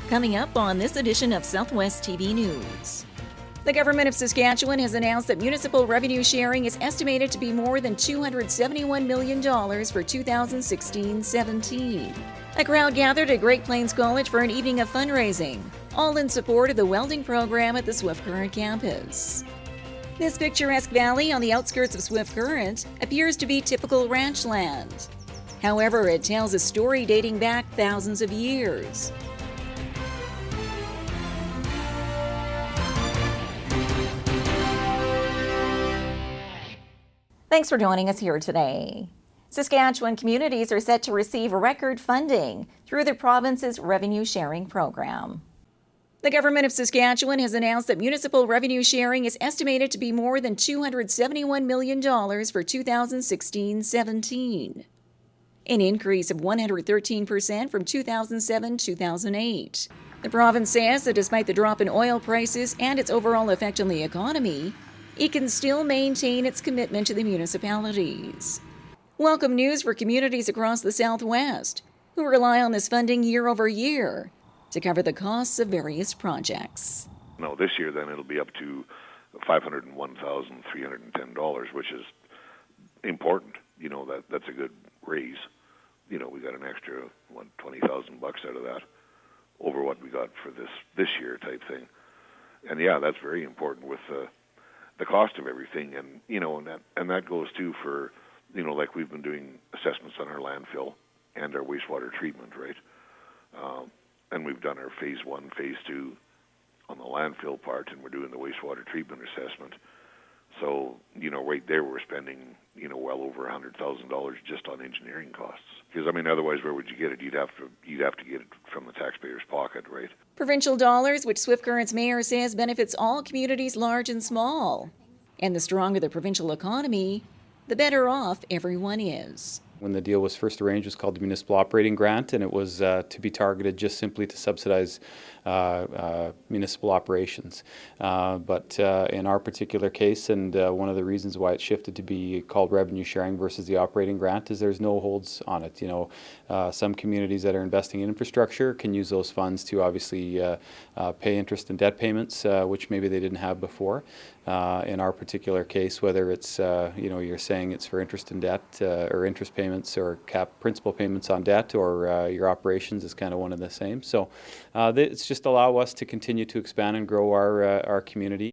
Coming up on this edition of Southwest TV News. The government of Saskatchewan has announced that municipal revenue sharing is estimated to be more than $271 million for 2016-17. A crowd gathered at Great Plains College for an evening of fundraising, all in support of the Welding program at the Swift Current campus. This picturesque valley on the outskirts of Swift Current appears to be typical ranch land. However, it tells a story dating back thousands of years. Thanks for joining us here today. Saskatchewan communities are set to receive record funding through the province's revenue sharing program. The government of Saskatchewan has announced that municipal revenue sharing is estimated to be more than $271 million for 2016-17, an increase of 113% from 2007-2008. The province says that despite the drop in oil prices and its overall effect on the economy, it can still maintain its commitment to the municipalities. Welcome news for communities across the Southwest who rely on this funding year over year to cover the costs of various projects. No, this year then it'll be up to $501,310, which is important. You know, that's a good raise. You know, we got an extra $20,000 out of that over what we got for this year type thing. And yeah, that's very important with the cost of everything, and you know, and that goes too for, you know, like we've been doing assessments on our landfill and our wastewater treatment, right? And we've done our phase 1, phase 2 on the landfill part, and we're doing the wastewater treatment assessment. So, you know, right there we're spending, you know, well over $100,000 just on engineering costs. Because I mean, otherwise, where would you get it? You'd have to get it from the taxpayer's pocket, right? Provincial dollars, which Swift Current's mayor says benefits all communities large and small. And the stronger the provincial economy, the better off everyone is. When the deal was first arranged, it was called the Municipal Operating Grant, and it was to be targeted just simply to subsidize municipal operations. But in our particular case, and one of the reasons why it shifted to be called revenue sharing versus the operating grant is there's no holds on it. You know, some communities that are investing in infrastructure can use those funds to obviously pay interest and debt payments, which maybe they didn't have before. In our particular case, whether it's, you know, you're saying it's for interest and debt or interest payments or cap principal payments on debt, or your operations is kind of one of the same. So it's just allow us to continue to expand and grow our community.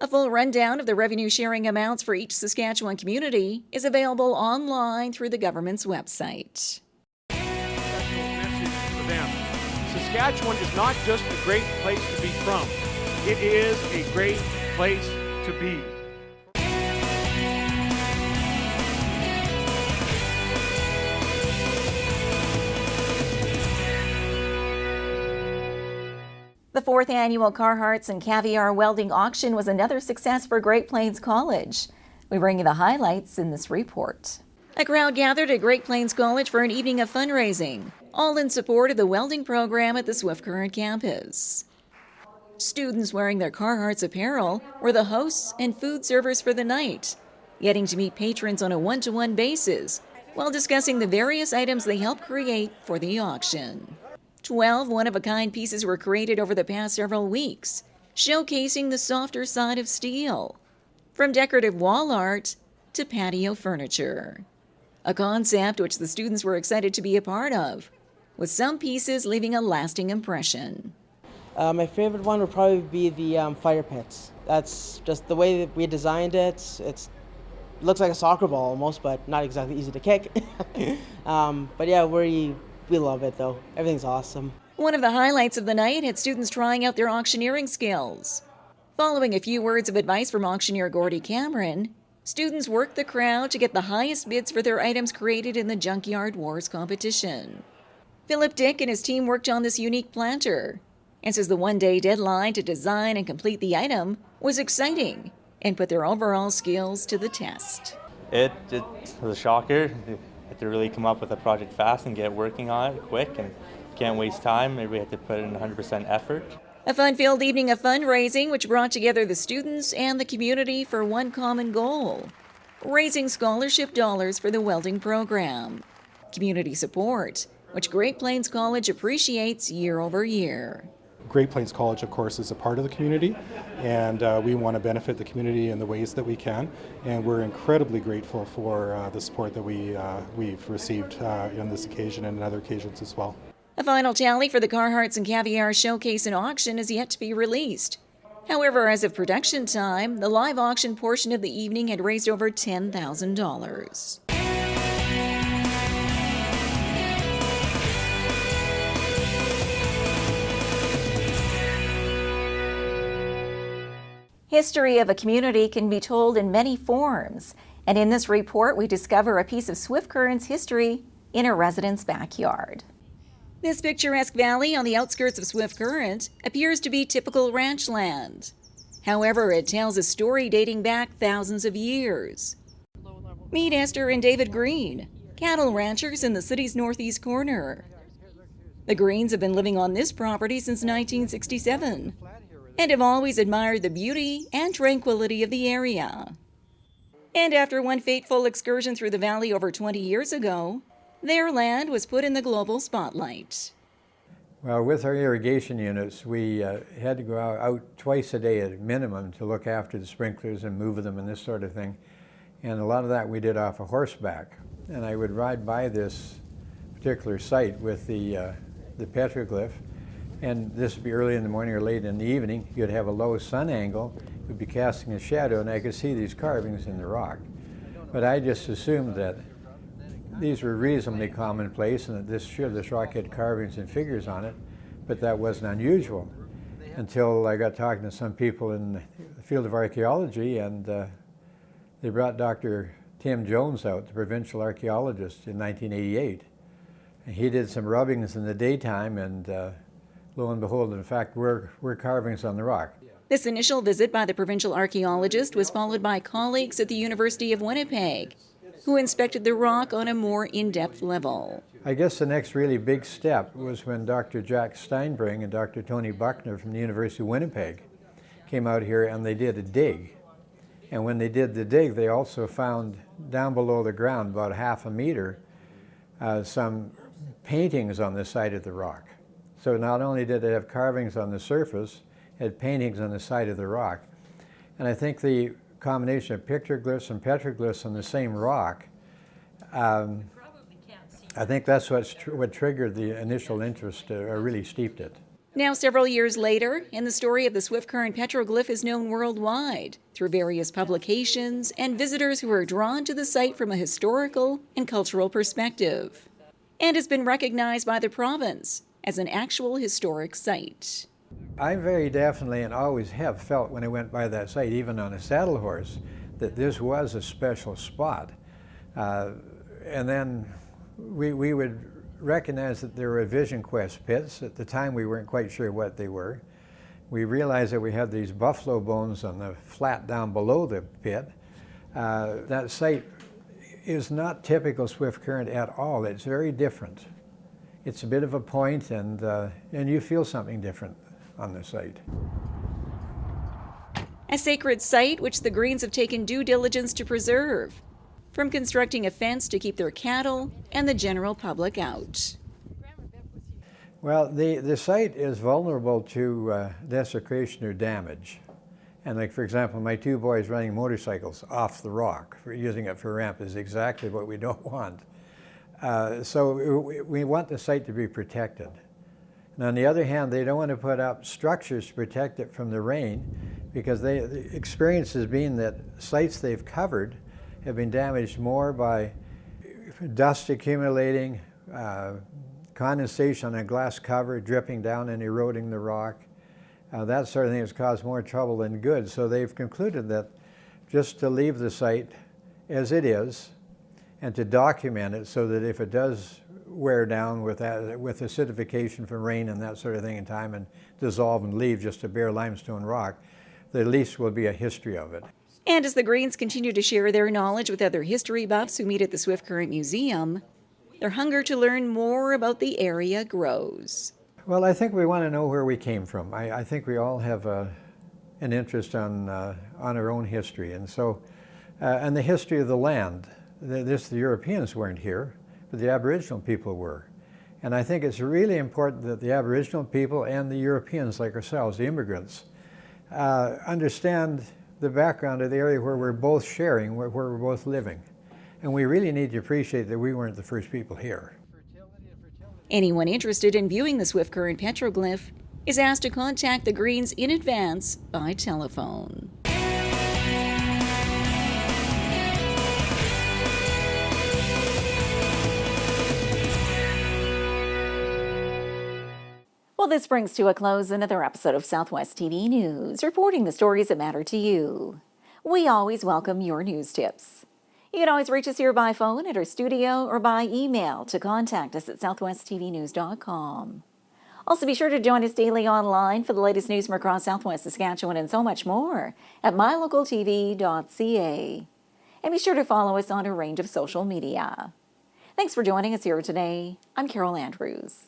A full rundown of the revenue sharing amounts for each Saskatchewan community is available online through the government's website. Saskatchewan is not just a great place to be from. It is a great place to be. The 4th annual Carhartt and Caviar Welding Auction was another success for Great Plains College. We bring you the highlights in this report. A crowd gathered at Great Plains College for an evening of fundraising, all in support of the Welding program at the Swift Current campus. Students wearing their Carhartt's apparel were the hosts and food servers for the night, getting to meet patrons on a one-to-one basis while discussing the various items they helped create for the auction. 12 one-of-a-kind pieces were created over the past several weeks, showcasing the softer side of steel, from decorative wall art to patio furniture. A concept which the students were excited to be a part of, with some pieces leaving a lasting impression. My favorite one would probably be the fire pits. That's just the way that we designed it. It looks like a soccer ball almost, but not exactly easy to kick. But yeah, we love it though. Everything's awesome. One of the highlights of the night had students trying out their auctioneering skills. Following a few words of advice from auctioneer Gordy Cameron, students worked the crowd to get the highest bids for their items created in the Junkyard Wars competition. Philip Dick and his team worked on this unique planter, and says the one-day deadline to design and complete the item was exciting and put their overall skills to the test. It was a shocker. You had to really come up with a project fast and get working on it quick, and can't waste time. Everybody had to put in 100% effort. A fun-filled evening of fundraising which brought together the students and the community for one common goal: raising scholarship dollars for the Welding program. Community support which Great Plains College appreciates year over year. Great Plains College, of course, is a part of the community, and we want to benefit the community in the ways that we can, and we're incredibly grateful for the support that we've received on this occasion and on other occasions as well. A final tally for the Carhartts and Caviar showcase and auction is yet to be released. However, as of production time, the live auction portion of the evening had raised over $10,000. History of a community can be told in many forms, and in this report we discover a piece of Swift Current's history in a resident's backyard. This picturesque valley on the outskirts of Swift Current appears to be typical ranch land. However, it tells a story dating back thousands of years. Meet Esther and David Green, cattle ranchers in the city's northeast corner. The Greens have been living on this property since 1967 and have always admired the beauty and tranquility of the area. And after one fateful excursion through the valley over 20 years ago, their land was put in the global spotlight. Well, with our irrigation units, we had to go out twice a day at a minimum to look after the sprinklers and move them and this sort of thing. And a lot of that we did off a horseback. And I would ride by this particular site with the petroglyph, and this would be early in the morning or late in the evening. You'd have a low sun angle, it would be casting a shadow, and I could see these carvings in the rock. But I just assumed that these were reasonably commonplace and that this rock had carvings and figures on it, but that wasn't unusual until I got talking to some people in the field of archaeology, and they brought Dr. Tim Jones out, the provincial archaeologist, in 1988. And he did some rubbings in the daytime, and lo and behold, in fact, were carvings on the rock. This initial visit by the provincial archaeologist was followed by colleagues at the University of Winnipeg, who inspected the rock on a more in-depth level. I guess the next really big step was when Dr. Jack Steinbring and Dr. Tony Buckner from the University of Winnipeg came out here and they did a dig. And when they did the dig, they also found down below the ground, about half a meter, some paintings on the side of the rock. So not only did it have carvings on the surface, it had paintings on the side of the rock. And I think the combination of pictoglyphs and petroglyphs on the same rock, I think that's what triggered the initial interest, or really steeped it. Now, several years later, and the story of the Swift Current petroglyph is known worldwide through various publications and visitors who are drawn to the site from a historical and cultural perspective, and has been recognized by the province as an actual historic site. I very definitely and always have felt when I went by that site, even on a saddle horse, that this was a special spot. And then we would recognize that there were Vision Quest pits. At the time we weren't quite sure what they were. We realized that we had these buffalo bones on the flat down below the pit. That site is not typical Swift Current at all. It's very different. It's a bit of a point, and you feel something different on the site. A sacred site which the Greens have taken due diligence to preserve, from constructing a fence to keep their cattle and the general public out. Well, the site is vulnerable to desecration or damage. And like, for example, my two boys running motorcycles off the rock, using it for a ramp, is exactly what we don't want. So we want the site to be protected. And on the other hand, they don't want to put up structures to protect it from the rain, because the experience has been that sites they've covered have been damaged more by dust accumulating, condensation on a glass cover, dripping down and eroding the rock. That sort of thing has caused more trouble than good. So they've concluded that just to leave the site as it is and to document it so that if it does wear down with acidification from rain and that sort of thing in time and dissolve and leave just a bare limestone rock, there at least will be a history of it. And as the Greens continue to share their knowledge with other history buffs who meet at the Swift Current Museum, their hunger to learn more about the area grows. Well, I think we want to know where we came from. I think we all have an interest on our own history, and so and the history of the land. The Europeans weren't here, but the Aboriginal people were, And I think it's really important that the Aboriginal people and the Europeans like ourselves, the immigrants, understand the background of the area where we're both sharing, where we're both living. And we really need to appreciate that we weren't the first people here. Anyone interested in viewing the Swift Current petroglyph is asked to contact the Greens in advance by telephone. Well, this brings to a close another episode of Southwest TV News, reporting the stories that matter to you. We always welcome your news tips. You can always reach us here by phone at our studio or by email to contact us at southwesttvnews.com. Also, be sure to join us daily online for the latest news from across Southwest Saskatchewan and so much more at MyLocalTV.ca. And be sure to follow us on a range of social media. Thanks for joining us here today. I'm Carol Andrews.